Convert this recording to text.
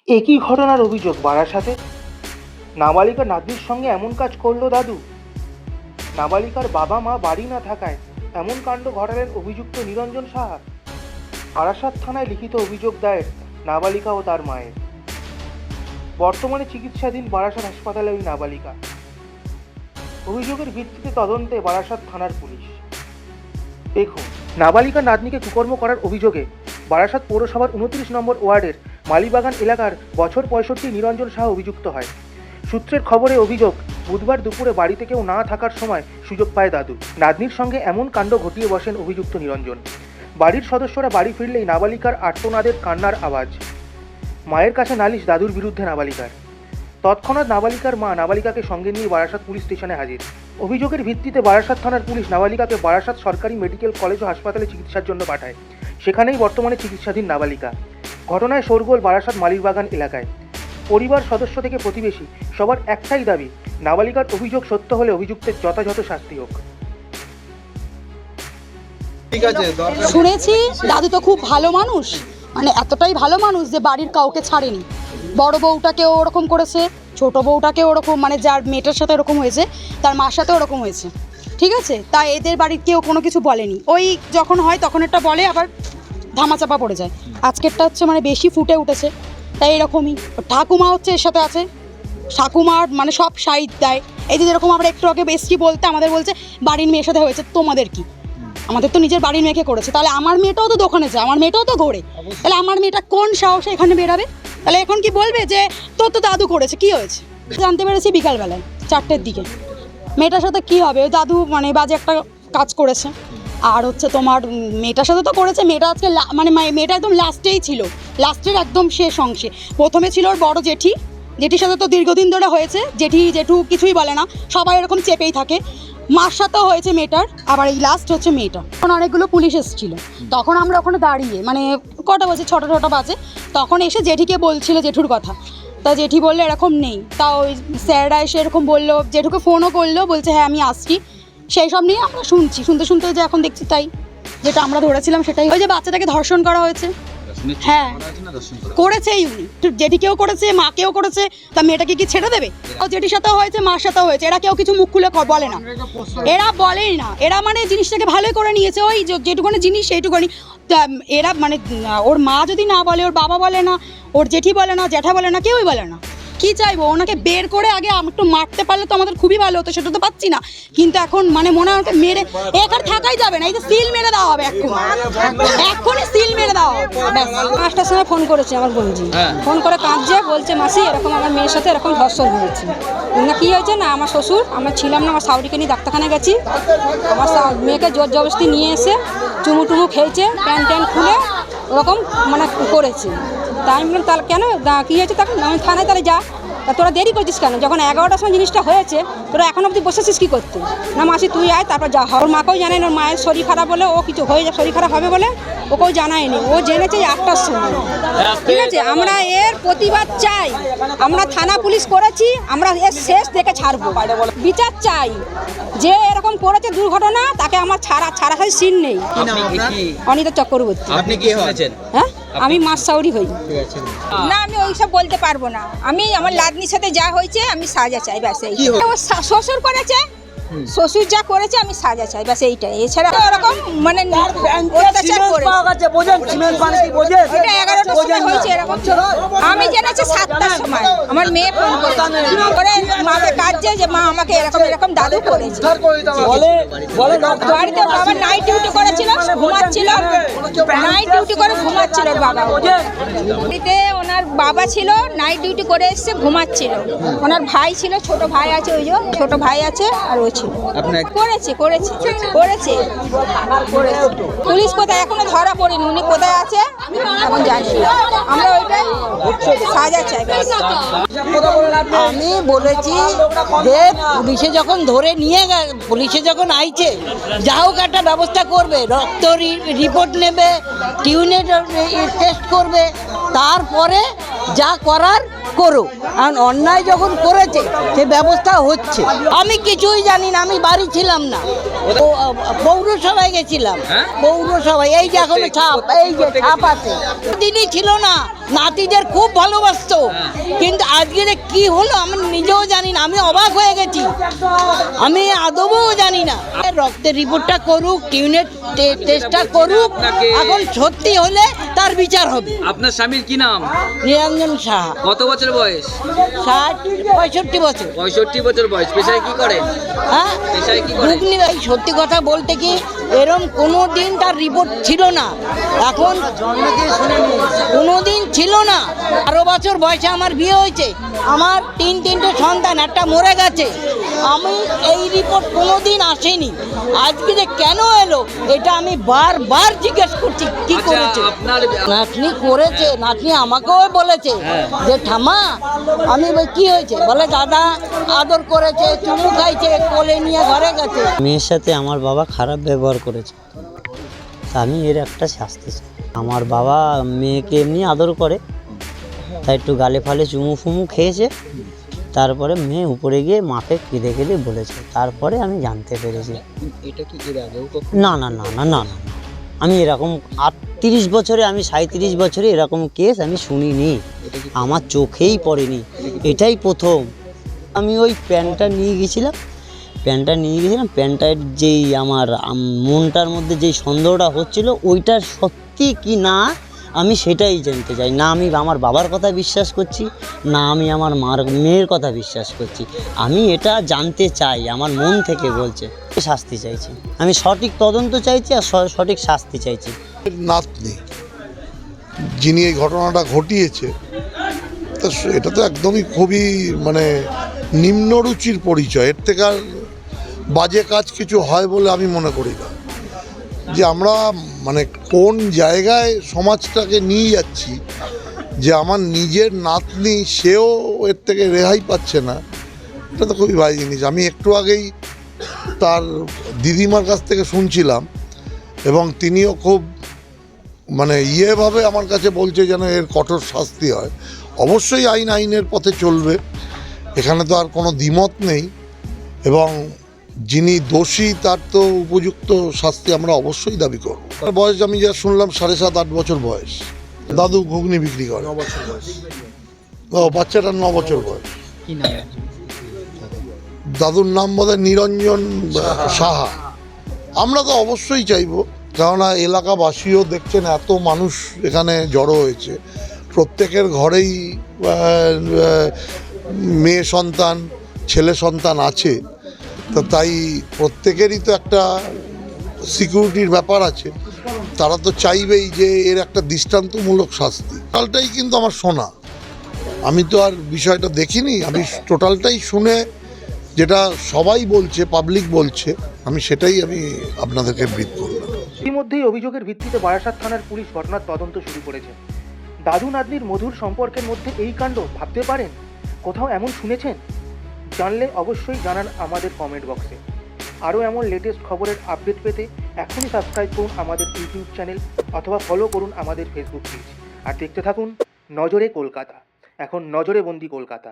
একই ঘটনার অভিযোগ বারাসাতে। নাবালিকা নাতনির সঙ্গে এমন কাজ করলো দাদু। নাবালিকার বাবা মা বাড়ি না থাকায় এমন কাণ্ড ঘটালেন অভিযুক্ত নিরঞ্জন সাহা। বারাসাত থানায় লিখিত অভিযোগ দায়ের নাবালিকা ও তার মায়ের। বর্তমানে চিকিৎসাধীন বারাসাত হাসপাতালে ওই নাবালিকা। অভিযোগের ভিত্তিতে তদন্তে বারাসাত থানার পুলিশ। দেখুন, নাবালিকা নাতনিকে কুকর্ম করার অভিযোগে বারাসাত পৌরসভার 29 নম্বর ওয়ার্ডের মালিবাগান এলাকার বছর 65 নিরঞ্জন সাহা অভিযুক্ত হয়। সূত্রের খবরে অভিযোগ, বুধবার দুপুরে বাড়িতে কেউ না থাকার সময় সুযোগ পায় দাদু। নাতনির সঙ্গে এমন কাণ্ড ঘটিয়ে বসেন অভিযুক্ত নিরঞ্জন। বাড়ির সদস্যরা বাড়ি ফিরলেই নাবালিকার আর্তনাদের কান্নার আওয়াজ। মায়ের কাছে নালিশ দাদুর বিরুদ্ধে নাবালিকার। তৎক্ষণাৎ নাবালিকার মা নাবালিকাকে সঙ্গে নিয়ে বারাসাত পুলিশ স্টেশনে হাজির। অভিযোগের ভিত্তিতে বারাসাত থানার পুলিশ নাবালিকাকে বারাসাত সরকারি মেডিকেল কলেজ ও হাসপাতালে চিকিৎসার জন্য পাঠায়। সেখানেই বর্তমানে চিকিৎসাধীন নাবালিকা। ঘটনায় শোরগোল বারাসাত মালিবাগান এলাকায়। পরিবার সদস্য থেকে প্রতিবেশী সবার একটাই দাবি, নাবালিকার অভিযোগ সত্য হলে অভিযুক্তের যথাযথ শাস্তি হোক। শুনেছি দাদু তো খুব ভালো মানুষ, মানে এতটাই ভালো মানুষ যে বাড়ির কাউকে ছাড়েনি। বড় বউটাকেও ওরকম করেছে, ছোট বউটাকেও ওরকম, মানে যার মেয়েটার সাথে ওরকম হয়েছে তার মার সাথে ওরকম হয়েছে, ঠিক আছে। তাই এদের বাড়ির কেউ কোনো কিছু বলেনি। ওই যখন হয় তখন একটা বলে, আবার ধামাচাপা পড়ে যায়। আজকেরটা হচ্ছে মানে বেশি ফুটে উঠেছে, তাই এরকমই। ঠাকুমা হচ্ছে এর সাথে আছে, ঠাকুমার মানে সব সাইড দেয়। এই যে যেরকম আমরা একটু আগে বেশি বলতে আমাদের বলছে বাড়ির মেয়ের সাথে হয়েছে, তোমাদের কি? আমাদের তো নিজের বাড়ির মেয়েকে করেছে, তাহলে আমার মেয়েটাও তো দোকানে যায়, আমার মেয়েটাও তো ঘোরে, তাহলে আমার মেয়েটা কোন সাহসে এখানে বেরাবে? তাহলে এখন কি বলবে যে তোর তো দাদু করেছে, কি হয়েছে? জানতে পেরেছি বিকালবেলায় 4টের দিকে। মেয়েটার সাথে কি হবে, ওই দাদু মানে বাজে একটা কাজ করেছে। আর হচ্ছে তোমার মেয়েটার সাথে তো করেছে, মেয়েটা আজকে মানে মেয়েটা একদম লাস্টেই ছিল, লাস্টের একদম শেষ অংশে। প্রথমে ছিল ওর বড় জেঠি, জেঠির সাথে তো দীর্ঘদিন ধরে হয়েছে, জেঠু কিছুই বলে না, সবাই এরকম চেপেই থাকে। মার সাথেও হয়েছে মেয়েটার, আবার এই লাস্ট হচ্ছে মেয়েটা। তখন অনেকগুলো পুলিশ এসেছিল, তখন আমরা ওখানে দাঁড়িয়ে, মানে কটা বাজে, 6টা বাজে, তখন এসে জেঠিকে বলছিল জেঠুর কথা। তা জেঠি বললো এরকম নেই। তা ওই স্যাররা এসে এরকম বললো, জেঠুকে ফোনও করলো, বলছে হ্যাঁ আমি আসছি। সেই সব নিয়ে আমরা শুনতে শুনতে যে এখন দেখছি তাই, যেটা আমরা ধরেছিলাম সেটাই। ওই যে বাচ্চাটাকে ধর্ষণ করা হয়েছে, হ্যাঁ করেছে, জেঠিকেও করেছে, মাকেও করেছে। তা মেয়েটাকে কি ছেড়ে দেবে? জেঠির সাথেও হয়েছে, মার সাথেও হয়েছে, এরা কেউ কিছু মুখ খুলে বলে না, এরা বলেই না। এরা মানে জিনিসটাকে ভালোই করে নিয়েছে, ওই যেটুকুনি জিনিস সেইটুকুনি। এরা মানে ওর মা যদি না বলে, ওর বাবা বলে না, ওর জেঠি বলে না, জ্যাঠা বলে না, কেউই বলে না। কি চাইবো, ওনাকে বের করে আগে একটু মারতে পারলে তো আমাদের খুবই ভালো হতো, সেটা তো পাচ্ছি না। কিন্তু এখন মানে মনে হয় ওকে মেরে এখানে থাকাই যাবে না, এই যে সিল মেরে দেওয়া হবে, এক্ষুনি সিল মেরে দেওয়া হবে। 5টার সময় ফোন করেছে আমার বোনজি, ফোন করে কাঁদছে, বলছে মাসি এরকম আমার মেয়ের সাথে এরকম ধর্ষণ হয়েছে। না কি হয়েছে না, আমার শ্বশুর, আমরা ছিলাম না, আমার শাশুড়িকে নিয়ে ডাক্তারখানায় গেছি, আমার মেয়েকে জোর জবরদস্তি নিয়ে এসে চুমু খেয়েছে, প্যান্ট খুলে ওরকম মানে করেছে। তাই আমি বললাম তাহলে কেন কী হয়েছে, তাকে আমি থানায় তাহলে যা। তা তোরা দেরি করছিস কেন, যখন 11টার সময় জিনিসটা হয়েছে তোরা এখন অবধি বসেছিস কী করতে? না মাসি তুই আয়, তারপর যা। ওর মাকেও জানায় না, ওর মায়ের শরীর খারাপ বলে ও কিছু হয়ে শরীর খারাপ হবে বলে ওকেও জানায়নি, ও জেনেছে 8টার সময়, ঠিক আছে। আমরা এর প্রতিবাদ চাই, আমরা থানা পুলিশ করেছি, আমরা এর শেষ দেখে ছাড়বো, বিচার চাই। যে এরকম করেছে দুর্ঘটনা, তাকে আমার ছাড়া সিন নেই। অনিতা চক্রবর্তী। আপনি কি হয়েছেন? হ্যাঁ আমি মাস সাউরি হই না, আমি ওইসব বলতে পারবো না। আমি আমার লাদনির সাথে যা হয়েছে আমি সাজা চাই, ব্যাস এই। শ্বশুর করেছে, শ্বশুর যা করেছে আমি সাজা চাই, ব্যাস এইটাই। এছাড়া ওরকম মানে অত্যাচার করেছে। এটা 11টার সময় হয়েছে এরকম। আমি জেনেছি 7টার সময় আমার মেয়ে ফোন করেছে, মাকে কাঁদছে যে মা আমাকে এরকম দাদু করেছে। বাড়িতে বাবা নাইট ডিউটি করেছিল, ঘুমাচ্ছিল, নাইট ডিউটি করে ঘুমাচ্ছিল ওর বাবা। বাড়িতে ওনার বাবা ছিল, নাইট ডিউটি করে এসছে, ঘুমাচ্ছিল। ওনার ভাই ছিল, ছোট ভাই আছে, ওই যে ছোট ভাই আছে, আর ও ছিল। করেছে পুলিশ কোথায় এখনো ধরা পড়েনি, উনি কোথায় আছে এখন জানি না। আমরা ওইটাই সাজা চাই। আমি বলেছি যে পুলিশে যখন ধরে নিয়ে পুলিশে যখন আইছে, যা হোক একটা ব্যবস্থা করবে, রক্ত রিপোর্ট নেবে, টিউনের টেস্ট করবে, তারপরে যা করার করো, কারণ অন্যায় যখন করেছে সে ব্যবস্থা হচ্ছে। আমি কিছুই জানি না, আমি বাড়ি ছিলাম না, পৌরসভায় গেছিলাম। পৌরসভায় এই যে এখনো ছাপ, এই যে ছাপ আছে, দিনই ছিল না, নাতিদের খুব ভালোবাসতো, কিন্তু আজকে যে কি হলো আমি নিজেও জানি না। আমি অবাক হয়ে গেছি, আমি আদবও জানি না। রক্তের রিপোর্টটা করুক, টিউনের টেস্টটা করুক, এখন সত্যি হলে তার বিচার হবে। আপনার স্বামীর কি নাম? নিরঞ্জন সাহা। কত বছর বয়স? 65 বছর। 65 বছর বয়স। পেশায় কি করেন? হ্যাঁ, পেশায় কি করেন? ঘুগনি। এই সত্যি কথা বলতে কি এরম কোনো দিন তার রিপোর্ট ছিল না, এখন কোনো দিন ছিল না। 12 বছর বয়সে আমার বিয়ে হয়েছে, আমার তিনটে সন্তান, একটা মরে গেছে। আমি এই রিপোর্ট কোনো দিন আসেনি, আজকে যে কেন এলো এটা আমি বারবার জিজ্ঞেস করছি কি করেছে। আপনার নাতনি করেছে, নাতনি আমাকেও বলেছে যে ঠামা, আমি বলি কি হয়েছে, বলে দাদা আদর করেছে, চুমু খাইছে, কোলে নিয়ে ঘরে গেছে। মেয়ের সাথে আমার বাবা খারাপ ব্যবহার করেছে, আমি এর একটা শাস্তি চাই। আমার বাবা মেয়েকে এমনি আদর করে, তাই একটু গালে ফালে চুমু ফুমু খেয়েছে, তারপরে মেয়ে উপরে গিয়ে মাকে কেঁদে কেঁদে বলেছে, তারপরে আমি জানতে পেরেছি। এটা কি এর আগেও না না না না না না, আমি এরকম 38 বছরে, আমি 37 বছরে এরকম কেস আমি শুনিনি, আমার চোখেই পড়েনি, এটাই প্রথম। আমি ওই প্যান্টটা নিয়ে গেছিলাম, প্যান্টটার যেই আমার মনটার মধ্যে যেই সন্দেহটা হচ্ছিল, ওইটা সত্যি কি না আমি সেটাই জানতে চাই। না আমি আমার বাবার কথা বিশ্বাস করছি, না আমি আমার মেয়ের কথা বিশ্বাস করছি, আমি এটা জানতে চাই, আমার মন থেকে বলছে। শাস্তি চাইছি, আমি সঠিক তদন্ত চাইছি আর সঠিক শাস্তি চাইছি। নাতনি যিনি এই ঘটনাটা ঘটিয়েছে, তা এটা তো একদমই খুবই মানে নিম্নরুচির পরিচয়। এর থেকে আর বাজে কাজ কিছু হয় বলে আমি মনে করি না। যে আমরা মানে কোন জায়গায় সমাজটাকে নিয়ে যাচ্ছি, যে আমার নিজের নাতনি সেও এর থেকে রেহাই পাচ্ছে না, এটা তো খুবই বাজে জিনিস। আমি একটু আগেই তার দিদিমার কাছ থেকে শুনছিলাম, এবং তিনিও খুব মানে ইয়েভাবে আমার কাছে বলছে যেন এর কঠোর শাস্তি হয়। অবশ্যই আইনের পথে চলবে, এখানে তো আর কোনো দ্বিমত নেই, এবং যিনি দোষী তার তো উপযুক্ত শাস্তি আমরা অবশ্যই দাবি করব। বয়স আমি যা শুনলাম 7.5-8 বছর বয়স। দাদু ঘুগনি বিক্রি করে। 9 বছর বয়স। ও বাচ্চাটার 9 বছর বয়স। কি নাম? দাদুর নাম বোধহয় নিরঞ্জন সাহা। আমরা তো অবশ্যই চাইবো, কেননা এলাকাবাসীও দেখছেন এত মানুষ এখানে জড়ো হয়েছে, প্রত্যেকের ঘরেই মেয়ে সন্তান ছেলে সন্তান আছে, তো তাই প্রত্যেকেরই তো একটা সিকিউরিটির ব্যাপার আছে। তারা তো চাইবেই যে এর একটা দৃষ্টান্তমূলক শাস্তি। টোটালটাই কিন্তু আমার শোনা, আমি তো আর বিষয়টা দেখিনি, আমি টোটালটাই শুনে যেটা সবাই বলছে, পাবলিক বলছে, আমি সেটাই আপনাদেরকে ব্রিফ করলাম। ইতিমধ্যেই অভিযোগের ভিত্তিতে বারাসাত থানার পুলিশ ঘটনার তদন্ত শুরু করেছে। দাদু নাতনির মধুর সম্পর্কের মধ্যে এই কাণ্ড, ভাবতে পারেন? কোথাও এমন শুনেছেন? জানলে অবশ্যই জানান আমাদের কমেন্ট বক্সে। আরও এমন লেটেস্ট খবরের আপডেট পেতে এখনই সাবস্ক্রাইব করুন আমাদের ইউটিউব চ্যানেল, অথবা ফলো করুন আমাদের ফেসবুক পেজ। আর দেখতে থাকুন নজরে কলকাতা। এখন নজরে বন্দি কলকাতা।